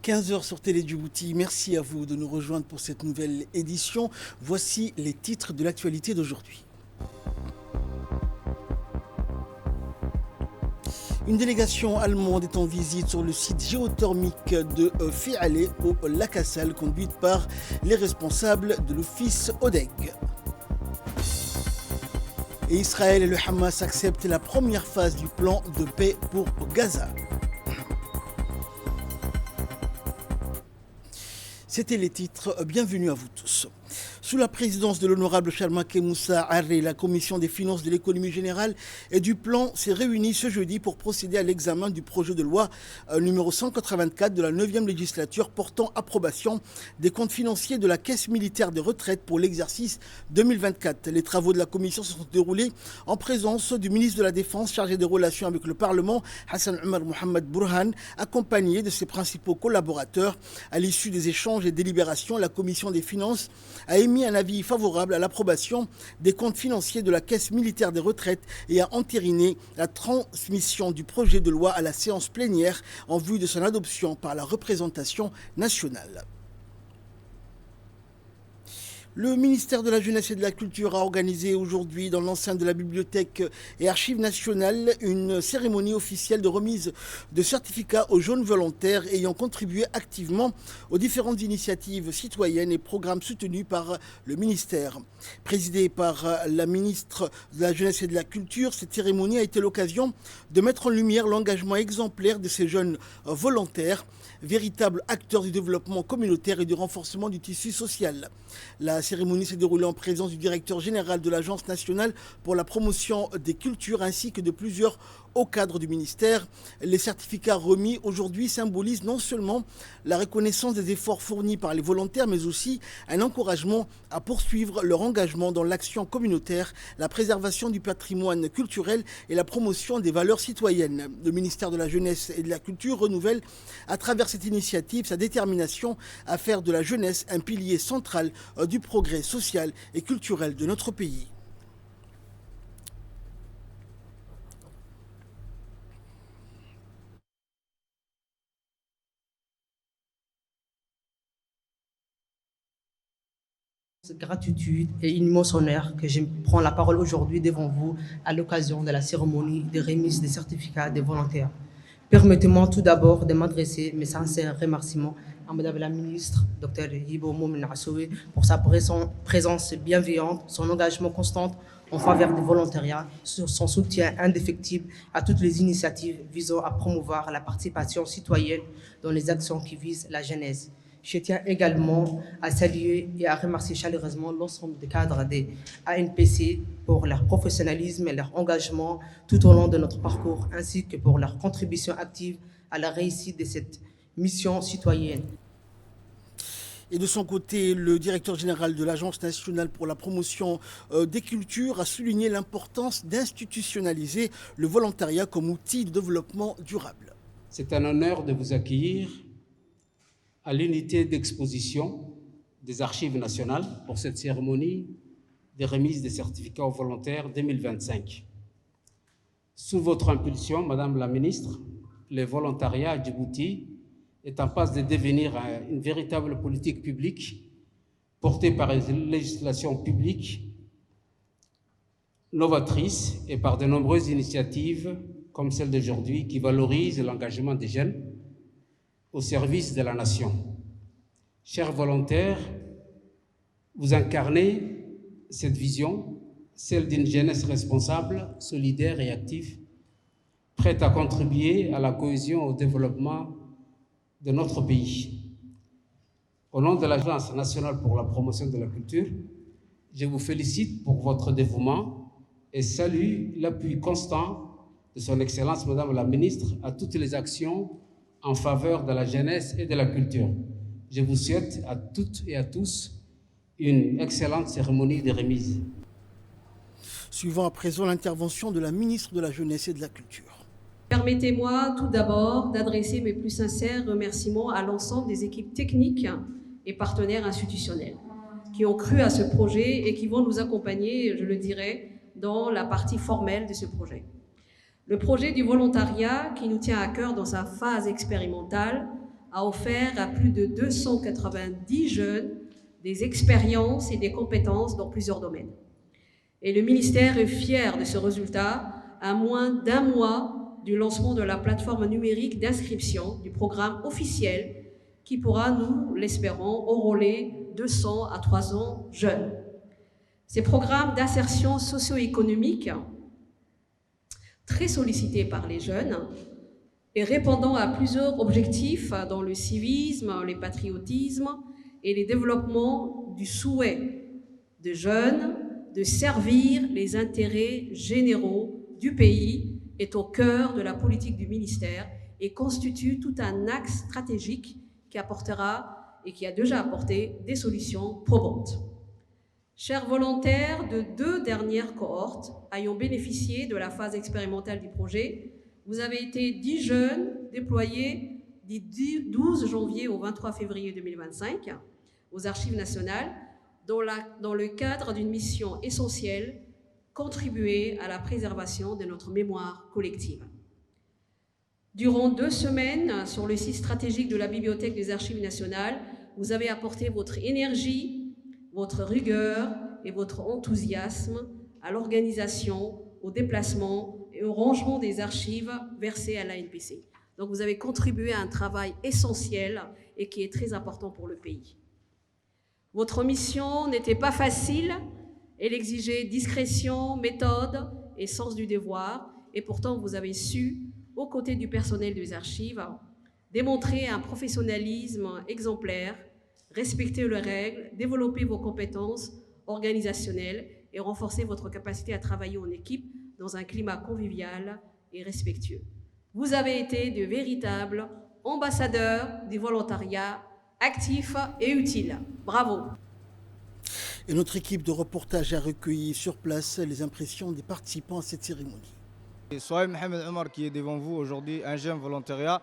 15h sur Télé Djibouti. Merci à vous de nous rejoindre pour cette nouvelle édition. Voici les titres de l'actualité d'aujourd'hui. Une délégation allemande est en visite sur le site géothermique de Fiale au lac Assal, conduite par les responsables de l'office ODEG. Et Israël et le Hamas acceptent la première phase du plan de paix pour Gaza. C'était les titres. Bienvenue à vous tous. Sous la présidence de l'honorable Chalmaké Moussa Harré, la commission des finances de l'économie générale et du plan s'est réunie ce jeudi pour procéder à l'examen du projet de loi numéro 184 de la 9e législature portant approbation des comptes financiers de la Caisse militaire des retraites pour l'exercice 2024. Les travaux de la commission se sont déroulés en présence du ministre de la Défense chargé des relations avec le Parlement, Hassan Omar Mohamed Bourhan, accompagné de ses principaux collaborateurs. À l'issue des échanges et délibérations, la commission des finances a émis un avis favorable à l'approbation des comptes financiers de la Caisse militaire des retraites et a entériné la transmission du projet de loi à la séance plénière en vue de son adoption par la représentation nationale. Le ministère de la Jeunesse et de la Culture a organisé aujourd'hui dans l'enceinte de la Bibliothèque et Archives nationales une cérémonie officielle de remise de certificats aux jeunes volontaires ayant contribué activement aux différentes initiatives citoyennes et programmes soutenus par le ministère. Présidée par la ministre de la Jeunesse et de la Culture, cette cérémonie a été l'occasion de mettre en lumière l'engagement exemplaire de ces jeunes volontaires, véritables acteurs du développement communautaire et du renforcement du tissu social. La cérémonie s'est déroulée en présence du directeur général de l'Agence nationale pour la promotion des cultures ainsi que de plusieurs hauts cadres du ministère. Les certificats remis aujourd'hui symbolisent non seulement la reconnaissance des efforts fournis par les volontaires, mais aussi un encouragement à poursuivre leur engagement dans l'action communautaire, la préservation du patrimoine culturel et la promotion des valeurs citoyennes. Le ministère de la Jeunesse et de la Culture renouvelle à travers cette initiative sa détermination à faire de la jeunesse un pilier central du progrès social et culturel de notre pays. Gratitude et une immense honneur que je prends la parole aujourd'hui devant vous à l'occasion de la cérémonie de remise des certificats des volontaires. Permettez-moi tout d'abord de m'adresser mes sincères remerciements à Madame la ministre, Dr Hibo Moumen Assoué, pour sa présence bienveillante, son engagement constant en faveur du volontariat, son soutien indéfectible à toutes les initiatives visant à promouvoir la participation citoyenne dans les actions qui visent la jeunesse. Je tiens également à saluer et à remercier chaleureusement l'ensemble des cadres des ANPC pour leur professionnalisme et leur engagement tout au long de notre parcours, ainsi que pour leur contribution active à la réussite de cette mission citoyenne. Et de son côté, le directeur général de l'Agence nationale pour la promotion des cultures a souligné l'importance d'institutionnaliser le volontariat comme outil de développement durable. C'est un honneur de vous accueillir à l'unité d'exposition des Archives nationales pour cette cérémonie de remise des certificats aux volontaires 2025. Sous votre impulsion, Madame la Ministre, le volontariat à Djibouti est en passe de devenir une véritable politique publique portée par une législation publique novatrice et par de nombreuses initiatives comme celle d'aujourd'hui qui valorise l'engagement des jeunes au service de la nation. Chers volontaires, vous incarnez cette vision, celle d'une jeunesse responsable, solidaire et active, prête à contribuer à la cohésion et au développement de notre pays. Au nom de l'Agence nationale pour la promotion de la culture, je vous félicite pour votre dévouement et salue l'appui constant de son Excellence Madame la Ministre à toutes les actions en faveur de la jeunesse et de la culture. Je vous souhaite à toutes et à tous une excellente cérémonie de remise. Suivant à présent l'intervention de la ministre de la Jeunesse et de la Culture. Permettez-moi tout d'abord d'adresser mes plus sincères remerciements à l'ensemble des équipes techniques et partenaires institutionnels qui ont cru à ce projet et qui vont nous accompagner, je le dirais, dans la partie formelle de ce projet. Le projet du volontariat, qui nous tient à cœur dans sa phase expérimentale, a offert à plus de 290 jeunes des expériences et des compétences dans plusieurs domaines. Et le ministère est fier de ce résultat à moins d'un mois du lancement de la plateforme numérique d'inscription du programme officiel qui pourra, nous l'espérons, enrôler 200 à 300 jeunes. Ces programmes d'insertion socio-économique, très sollicités par les jeunes et répondant à plusieurs objectifs dans le civisme, le patriotisme et le développement du souhait de jeunes de servir les intérêts généraux du pays, est au cœur de la politique du ministère et constitue tout un axe stratégique qui apportera et qui a déjà apporté des solutions probantes. Chers volontaires de 2 dernières cohortes ayant bénéficié de la phase expérimentale du projet, vous avez été 10 jeunes déployés du 12 janvier au 23 février 2025 aux Archives nationales dans le cadre d'une mission essentielle, contribuer à la préservation de notre mémoire collective. Durant 2 semaines, sur le site stratégique de la Bibliothèque des Archives nationales, vous avez apporté votre énergie, votre rigueur et votre enthousiasme à l'organisation, au déplacement et au rangement des archives versées à l'ANPC. Donc vous avez contribué à un travail essentiel et qui est très important pour le pays. Votre mission n'était pas facile, elle exigeait discrétion, méthode et sens du devoir, et pourtant vous avez su, aux côtés du personnel des archives, démontrer un professionnalisme exemplaire, respecter les règles, développer vos compétences organisationnelles et renforcer votre capacité à travailler en équipe dans un climat convivial et respectueux. Vous avez été de véritables ambassadeurs du volontariat actifs et utiles. Bravo! Et notre équipe de reportage a recueilli sur place les impressions des participants à cette cérémonie. Sohaib Mohamed Omar qui est devant vous aujourd'hui, un jeune volontariat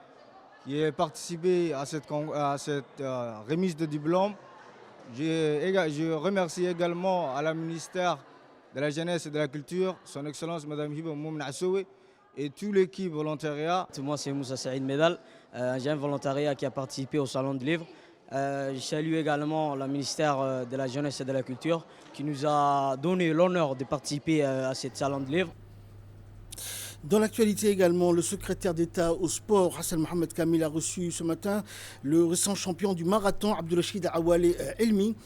qui a participé à cette remise de diplôme. Je remercie également à la ministère de la Jeunesse et de la Culture, son Excellence Madame Hiba Moumna Assoui et toute l'équipe volontariat. Moi c'est Moussa Saïd Medal, un jeune volontariat qui a participé au Salon du Livre. Je salue également le ministère de la Jeunesse et de la Culture qui nous a donné l'honneur de participer à ce Salon du Livre. Dans l'actualité également, le secrétaire d'État au sport, Hassan Mohamed Kamil, a reçu ce matin le récent champion du marathon, Abdelrachid Awale Elmi,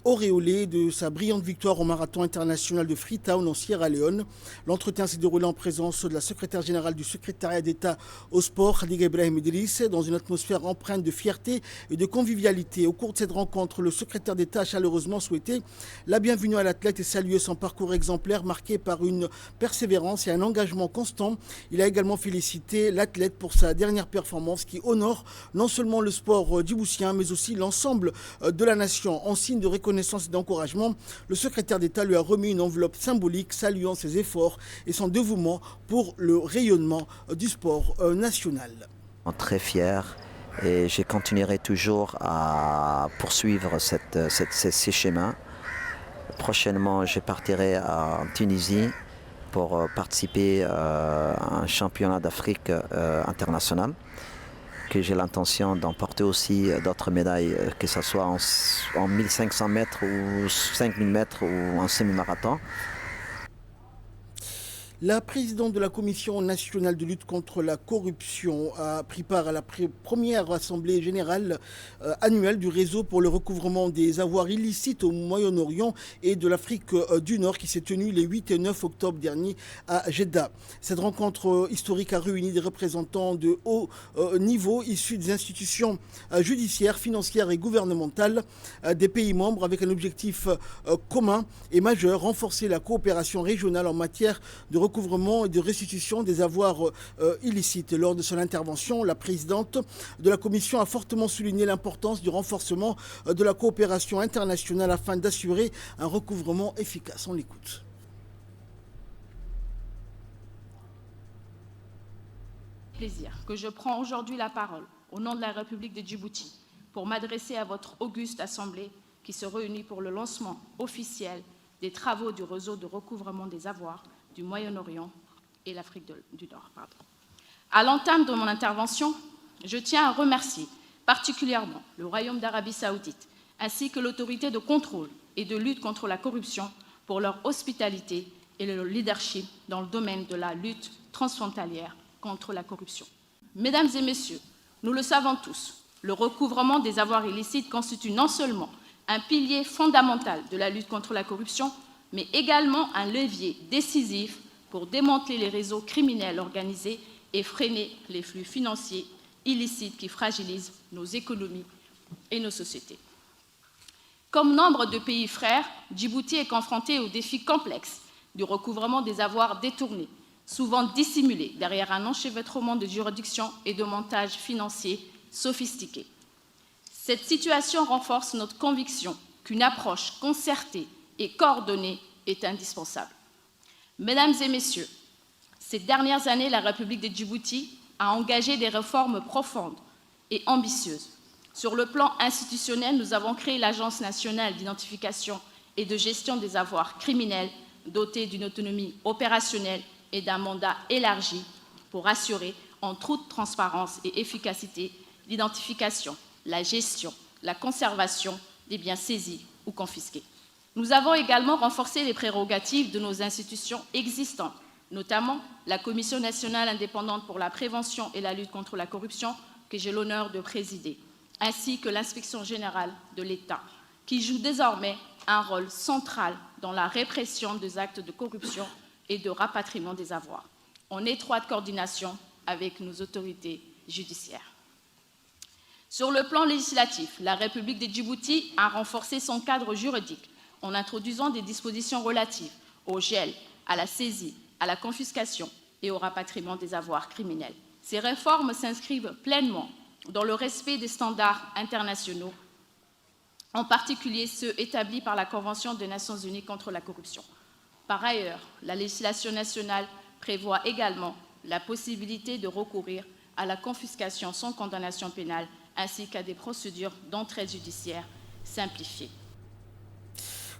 auréolé de sa brillante victoire au marathon international de Freetown en Sierra Leone. L'entretien s'est déroulé en présence de la secrétaire générale du secrétariat d'État au sport, Khadiga Ibrahim Idriss, dans une atmosphère empreinte de fierté et de convivialité. Au cours de cette rencontre, le secrétaire d'État a chaleureusement souhaité la bienvenue à l'athlète et salué son parcours exemplaire marqué par une persévérance et un engagement constant. Il a également félicité l'athlète pour sa dernière performance qui honore non seulement le sport djiboutien mais aussi l'ensemble de la nation. En signe de reconnaissance et d'encouragement, le secrétaire d'État lui a remis une enveloppe symbolique saluant ses efforts et son dévouement pour le rayonnement du sport national. Très fier et je continuerai toujours à poursuivre ces chemins. Prochainement, je partirai en Tunisie pour participer à un championnat d'Afrique international, que j'ai l'intention d'emporter aussi d'autres médailles, que ce soit en 1500 mètres ou 5000 mètres ou en semi-marathon. La présidente de la Commission nationale de lutte contre la corruption a pris part à la première assemblée générale annuelle du réseau pour le recouvrement des avoirs illicites au Moyen-Orient et de l'Afrique du Nord qui s'est tenue les 8 et 9 octobre dernier à Jeddah. Cette rencontre historique a réuni des représentants de haut niveau issus des institutions judiciaires, financières et gouvernementales des pays membres avec un objectif commun et majeur, renforcer la coopération régionale en matière de recouvrement et de restitution des avoirs illicites. Lors de son intervention, la présidente de la Commission a fortement souligné l'importance du renforcement de la coopération internationale afin d'assurer un recouvrement efficace. On l'écoute. Plaisir que je prends aujourd'hui la parole au nom de la République de Djibouti pour m'adresser à votre auguste assemblée qui se réunit pour le lancement officiel des travaux du réseau de recouvrement des avoirs du Moyen-Orient et l'Afrique du Nord. À l'entame de mon intervention, je tiens à remercier particulièrement le Royaume d'Arabie Saoudite, ainsi que l'autorité de contrôle et de lutte contre la corruption pour leur hospitalité et leur leadership dans le domaine de la lutte transfrontalière contre la corruption. Mesdames et messieurs, nous le savons tous, le recouvrement des avoirs illicites constitue non seulement un pilier fondamental de la lutte contre la corruption, mais également un levier décisif pour démanteler les réseaux criminels organisés et freiner les flux financiers illicites qui fragilisent nos économies et nos sociétés. Comme nombre de pays frères, Djibouti est confronté au défi complexe du recouvrement des avoirs détournés, souvent dissimulés derrière un enchevêtrement de juridictions et de montages financiers sophistiqués. Cette situation renforce notre conviction qu'une approche concertée et coordonnée est indispensable. Mesdames et messieurs, ces dernières années, la République de Djibouti a engagé des réformes profondes et ambitieuses. Sur le plan institutionnel, nous avons créé l'Agence nationale d'identification et de gestion des avoirs criminels, dotée d'une autonomie opérationnelle et d'un mandat élargi pour assurer, en toute transparence et efficacité, l'identification, la gestion, la conservation des biens saisis ou confisqués. Nous avons également renforcé les prérogatives de nos institutions existantes, notamment la Commission nationale indépendante pour la prévention et la lutte contre la corruption, que j'ai l'honneur de présider, ainsi que l'Inspection générale de l'État, qui joue désormais un rôle central dans la répression des actes de corruption et de rapatriement des avoirs, en étroite coordination avec nos autorités judiciaires. Sur le plan législatif, la République de Djibouti a renforcé son cadre juridique en introduisant des dispositions relatives au gel, à la saisie, à la confiscation et au rapatriement des avoirs criminels. Ces réformes s'inscrivent pleinement dans le respect des standards internationaux, en particulier ceux établis par la Convention des Nations unies contre la corruption. Par ailleurs, la législation nationale prévoit également la possibilité de recourir à la confiscation sans condamnation pénale ainsi qu'à des procédures d'entraide judiciaire simplifiées.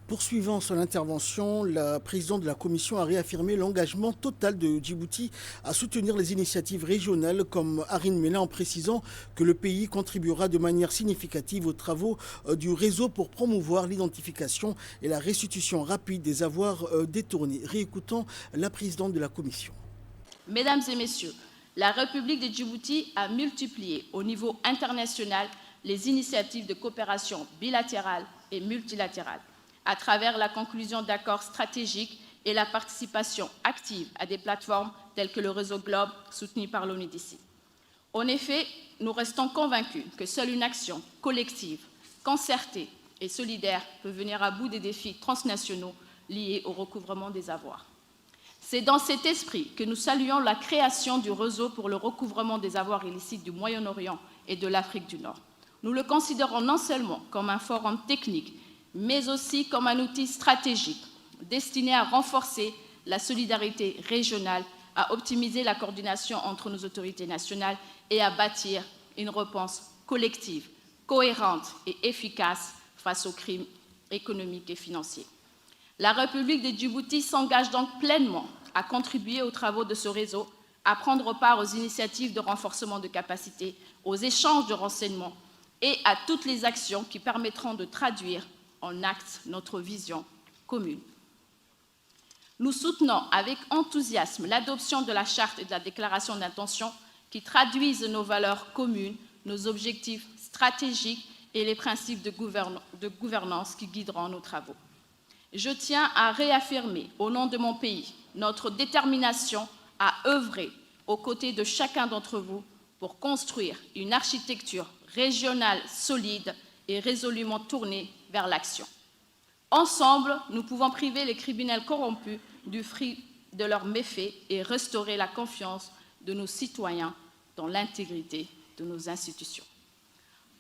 Poursuivant son intervention, la présidente de la Commission a réaffirmé l'engagement total de Djibouti à soutenir les initiatives régionales comme Arine Mena, en précisant que le pays contribuera de manière significative aux travaux du réseau pour promouvoir l'identification et la restitution rapide des avoirs détournés. Réécoutons la présidente de la Commission. Mesdames et messieurs, la République de Djibouti a multiplié au niveau international les initiatives de coopération bilatérale et multilatérale, à travers la conclusion d'accords stratégiques et la participation active à des plateformes telles que le réseau Globe, soutenu par l'ONUDC. En effet, nous restons convaincus que seule une action collective, concertée et solidaire peut venir à bout des défis transnationaux liés au recouvrement des avoirs. C'est dans cet esprit que nous saluons la création du réseau pour le recouvrement des avoirs illicites du Moyen-Orient et de l'Afrique du Nord. Nous le considérons non seulement comme un forum technique, mais aussi comme un outil stratégique destiné à renforcer la solidarité régionale, à optimiser la coordination entre nos autorités nationales et à bâtir une réponse collective, cohérente et efficace face aux crimes économiques et financiers. La République de Djibouti s'engage donc pleinement à contribuer aux travaux de ce réseau, à prendre part aux initiatives de renforcement de capacités, aux échanges de renseignements et à toutes les actions qui permettront de traduire en actes notre vision commune. Nous soutenons avec enthousiasme l'adoption de la charte et de la déclaration d'intention qui traduisent nos valeurs communes, nos objectifs stratégiques et les principes de gouvernance qui guideront nos travaux. Je tiens à réaffirmer, au nom de mon pays, notre détermination à œuvrer aux côtés de chacun d'entre vous pour construire une architecture régionale solide et résolument tournée vers l'action. Ensemble, nous pouvons priver les criminels corrompus du fruit de leurs méfaits et restaurer la confiance de nos citoyens dans l'intégrité de nos institutions.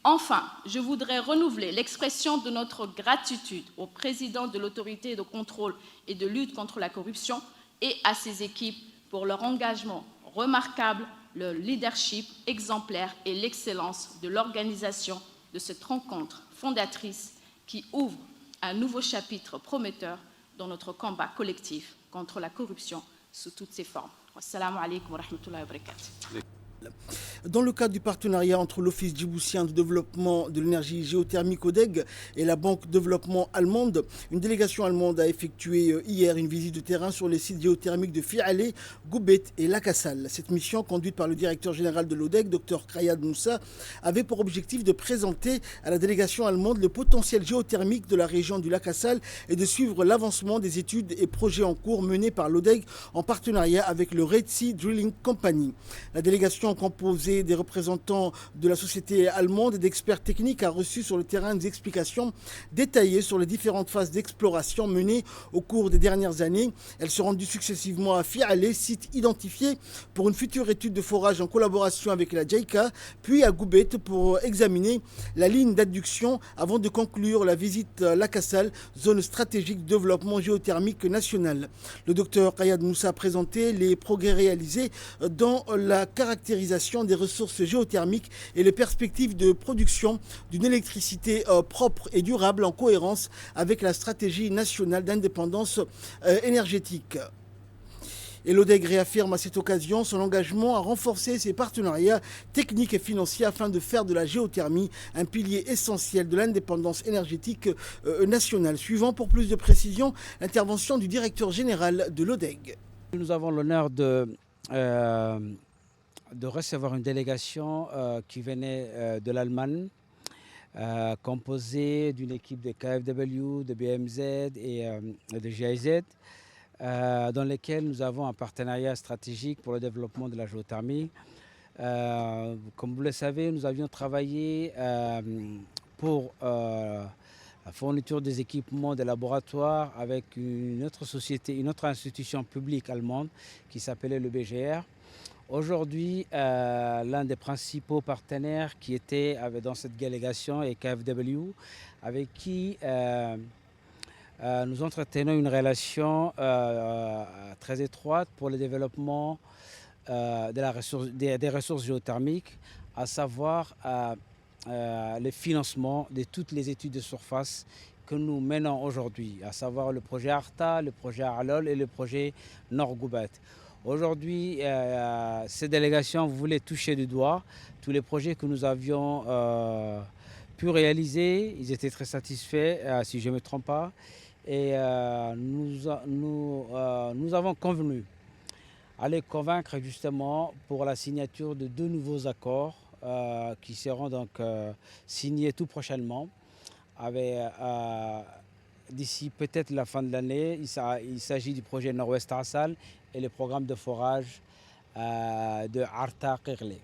Enfin, je voudrais renouveler l'expression de notre gratitude au président de l'autorité de contrôle et de lutte contre la corruption et à ses équipes pour leur engagement remarquable, le leadership exemplaire et l'excellence de l'organisation de cette rencontre fondatrice qui ouvre un nouveau chapitre prometteur dans notre combat collectif contre la corruption sous toutes ses formes. Wassalamu alaikum wa rahmatullahi wa barakatuh. Dans le cadre du partenariat entre l'Office djiboutien de développement de l'énergie géothermique ODEG et la Banque de développement allemande, une délégation allemande a effectué hier une visite de terrain sur les sites géothermiques de Fialé, Goubet et Lakassal. Cette mission, conduite par le directeur général de l'ODEG, Dr Krayad Moussa, avait pour objectif de présenter à la délégation allemande le potentiel géothermique de la région du Lakassal et de suivre l'avancement des études et projets en cours menés par l'ODEG en partenariat avec le Red Sea Drilling Company. La délégation composée des représentants de la société allemande et d'experts techniques a reçu sur le terrain des explications détaillées sur les différentes phases d'exploration menées au cours des dernières années. Elle se rendue successivement à Fialé, site identifié pour une future étude de forage en collaboration avec la JICA, puis à Goubet pour examiner la ligne d'adduction avant de conclure la visite à Lakassal, zone stratégique de développement géothermique national. Le docteur Krayad Moussa a présenté les progrès réalisés dans la caractérisation des ressources géothermiques et les perspectives de production d'une électricité propre et durable en cohérence avec la stratégie nationale d'indépendance énergétique. Et l'ODEG réaffirme à cette occasion son engagement à renforcer ses partenariats techniques et financiers afin de faire de la géothermie un pilier essentiel de l'indépendance énergétique nationale. Suivant pour plus de précisions, l'intervention du directeur général de l'ODEG. Nous avons l'honneur de recevoir une délégation qui venait de l'Allemagne, composée d'une équipe de KfW, de BMZ et de GIZ, dans lesquels nous avons un partenariat stratégique pour le développement de la géothermie. Comme vous le savez, nous avions travaillé pour la fourniture des équipements de laboratoire avec une autre société, une autre institution publique allemande qui s'appelait le BGR. Aujourd'hui, l'un des principaux partenaires qui était dans cette délégation est KfW, avec qui nous entretenons une relation très étroite pour le développement des ressources géothermiques, à savoir le financement de toutes les études de surface que nous menons aujourd'hui, à savoir le projet Arta, le projet Arlol et le projet Nord-Goubet. Aujourd'hui, ces délégations voulaient toucher du doigt tous les projets que nous avions pu réaliser. Ils étaient très satisfaits, si je ne me trompe pas. Et nous avons convenu à les convaincre justement pour la signature de 2 nouveaux accords qui seront donc signés tout prochainement. D'ici peut-être la fin de l'année, il s'agit du projet Nord-Ouest Assal et le programme de forage de Arta Kirli.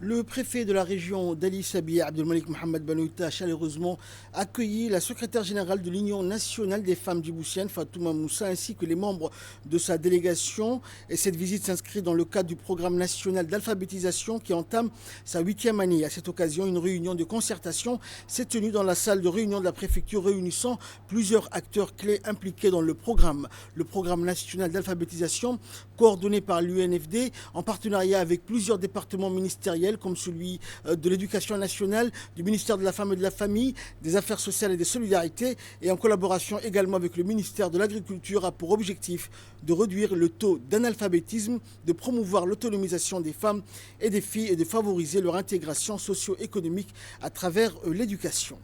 Le préfet de la région d'Ali Sabia, Abdelmalik Mohamed Banouita, a chaleureusement accueilli la secrétaire générale de l'Union nationale des femmes djiboutiennes, Fatouma Moussa, ainsi que les membres de sa délégation. Et cette visite s'inscrit dans le cadre du programme national d'alphabétisation qui entame sa 8e année. À cette occasion, une réunion de concertation s'est tenue dans la salle de réunion de la préfecture réunissant plusieurs acteurs clés impliqués dans le programme. Le programme national d'alphabétisation, coordonné par l'UNFD, en partenariat avec plusieurs départements ministériels, comme celui de l'éducation nationale, du ministère de la Femme et de la Famille, des Affaires sociales et des Solidarités, et en collaboration également avec le ministère de l'Agriculture, a pour objectif de réduire le taux d'analphabétisme, de promouvoir l'autonomisation des femmes et des filles et de favoriser leur intégration socio-économique à travers l'éducation.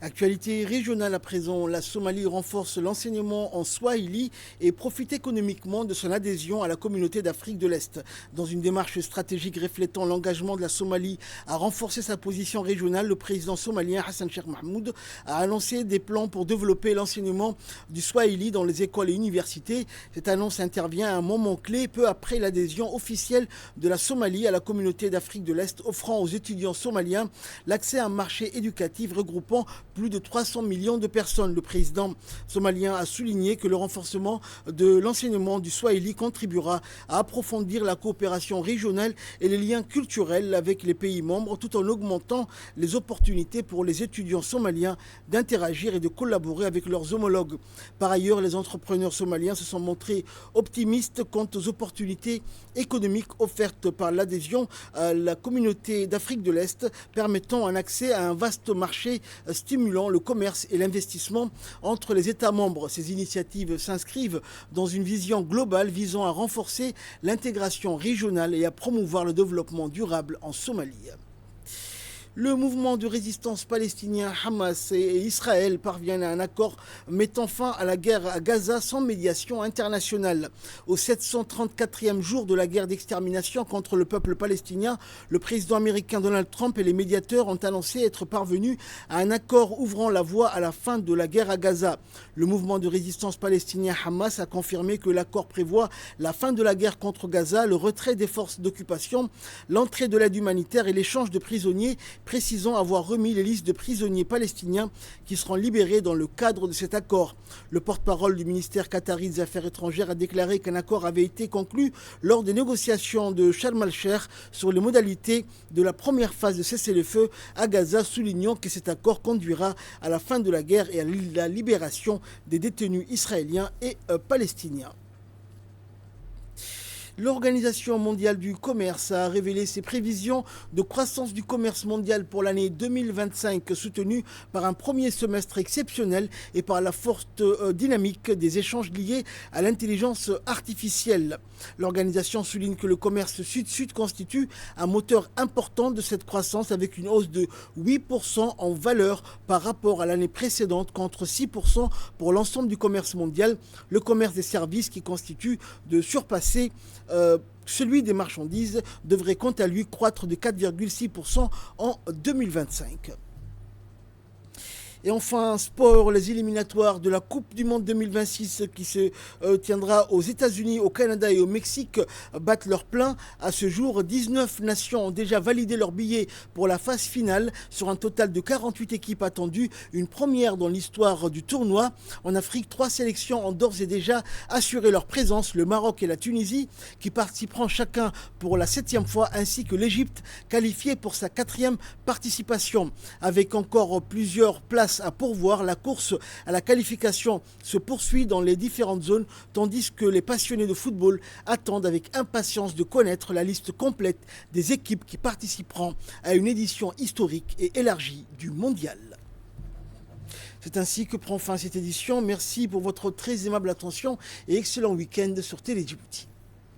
Actualité régionale à présent, la Somalie renforce l'enseignement en Swahili et profite économiquement de son adhésion à la communauté d'Afrique de l'Est. Dans une démarche stratégique reflétant l'engagement de la Somalie à renforcer sa position régionale, le président somalien Hassan Sheikh Mahmoud a annoncé des plans pour développer l'enseignement du Swahili dans les écoles et universités. Cette annonce intervient à un moment clé, peu après l'adhésion officielle de la Somalie à la communauté d'Afrique de l'Est, offrant aux étudiants somaliens l'accès à un marché éducatif regroupant plus de 300 millions de personnes. Le président somalien a souligné que le renforcement de l'enseignement du swahili contribuera à approfondir la coopération régionale et les liens culturels avec les pays membres, tout en augmentant les opportunités pour les étudiants somaliens d'interagir et de collaborer avec leurs homologues. Par ailleurs, les entrepreneurs somaliens se sont montrés optimistes quant aux opportunités économiques offertes par l'adhésion à la communauté d'Afrique de l'Est, permettant un accès à un vaste marché stimulant le commerce et l'investissement entre les États membres. Ces initiatives s'inscrivent dans une vision globale visant à renforcer l'intégration régionale et à promouvoir le développement durable en Somalie. Le mouvement de résistance palestinien Hamas et Israël parviennent à un accord mettant fin à la guerre à Gaza sans médiation internationale. Au 734e jour de la guerre d'extermination contre le peuple palestinien, le président américain Donald Trump et les médiateurs ont annoncé être parvenus à un accord ouvrant la voie à la fin de la guerre à Gaza. Le mouvement de résistance palestinien Hamas a confirmé que l'accord prévoit la fin de la guerre contre Gaza, le retrait des forces d'occupation, l'entrée de l'aide humanitaire et l'échange de prisonniers, précisant avoir remis les listes de prisonniers palestiniens qui seront libérés dans le cadre de cet accord. Le porte-parole du ministère qatari des Affaires étrangères a déclaré qu'un accord avait été conclu lors des négociations de Sharm el-Sheikh sur les modalités de la première phase de cessez-le-feu à Gaza, soulignant que cet accord conduira à la fin de la guerre et à la libération des détenus israéliens et palestiniens. L'Organisation mondiale du commerce a révélé ses prévisions de croissance du commerce mondial pour l'année 2025, soutenue par un premier semestre exceptionnel et par la forte dynamique des échanges liés à l'intelligence artificielle. L'organisation souligne que le commerce sud-sud constitue un moteur important de cette croissance, avec une hausse de 8% en valeur par rapport à l'année précédente, contre 6% pour l'ensemble du commerce mondial. Le commerce des services, qui constitue de surpasser celui des marchandises, devrait quant à lui croître de 4,6% en 2025. Et enfin, sport, les éliminatoires de la Coupe du Monde 2026 qui se tiendra aux États-Unis, au Canada et au Mexique battent leur plein. À ce jour, 19 nations ont déjà validé leur billet pour la phase finale sur un total de 48 équipes attendues, une première dans l'histoire du tournoi. En Afrique, 3 sélections ont d'ores et déjà assuré leur présence, le Maroc et la Tunisie, qui participeront chacun pour la 7e fois, ainsi que l'Égypte, qualifiée pour sa 4e participation. Avec encore plusieurs places à pourvoir, la course à la qualification se poursuit dans les différentes zones, tandis que les passionnés de football attendent avec impatience de connaître la liste complète des équipes qui participeront à une édition historique et élargie du mondial. C'est ainsi que prend fin cette édition. Merci pour votre très aimable attention et excellent week-end sur Télé Djibouti.